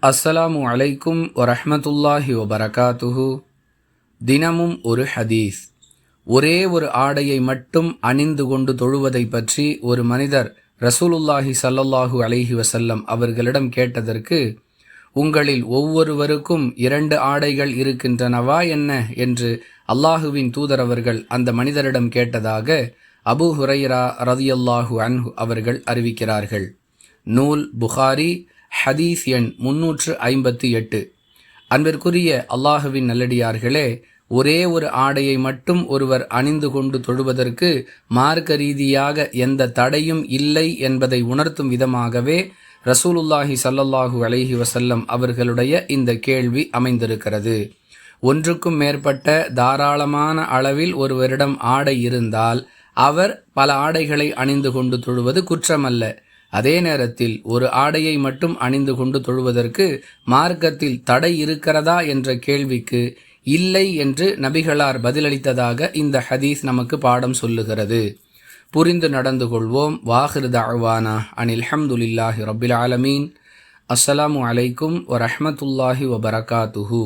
அஸ்ஸலாமு அலைக்கும் வரஹ்மத்துல்லாஹி வபரகாத்துஹு. தினமும் ஒரு ஹதீஸ். ஒரே ஒரு ஆடையை மட்டும் அணிந்து கொண்டு தொழுவதை பற்றி ஒரு மனிதர் ரசூலுல்லாஹி ஸல்லல்லாஹு அலைஹி வஸல்லம் அவர்களிடம் கேட்டதற்கு, உங்களில் ஒவ்வொருவருக்கும் 2 ஆடைகள் இருக்கின்றனவா என்ன என்று அல்லாஹுவின் தூதர் அவர்கள் அந்த மனிதரிடம் கேட்டதாக அபூ ஹுரைரா ரலியல்லாஹு அன்ஹு அவர்கள் அறிவிக்கிறார்கள். நூல் புகாரி, ஹதீஸ் எண் 358. அன்பிற்குரிய அல்லாஹுவின் நல்லடியார்களே, ஒரே ஒரு ஆடையை மட்டும் ஒருவர் அணிந்து கொண்டு தொழுவதற்கு மார்க்க ரீதியாக எந்த தடையும் இல்லை என்பதை உணர்த்தும் விதமாகவே ரசூலுல்லாஹி ஸல்லல்லாஹு அலைஹி வஸல்லம் அவர்களுடைய இந்த கேள்வி அமைந்திருக்கிறது. ஒன்றுக்கும் மேற்பட்ட தாராளமான அளவில் ஒருவரிடம் ஆடை இருந்தால் அவர் பல ஆடைகளை அணிந்து கொண்டு தொழுவது குற்றமல்ல. அதே நேரத்தில் ஒரு ஆடையை மட்டும் அணிந்து கொண்டு தொழுவதற்கு மார்க்கத்தில் தடை இருக்கிறதா என்ற கேள்விக்கு இல்லை என்று நபிகளார் பதிலளித்ததாக இந்த ஹதீஸ் நமக்கு பாடம் சொல்லுகிறது. புரிந்து நடந்து கொள்வோம். வாஹிர் தஅவானா அனில் ஹம்துலில்லாஹி ரப்பில் ஆலமீன். அஸ்ஸலாமு அலைக்கும் வரஹ்மத்துல்லாஹி வபரகாத்துஹு.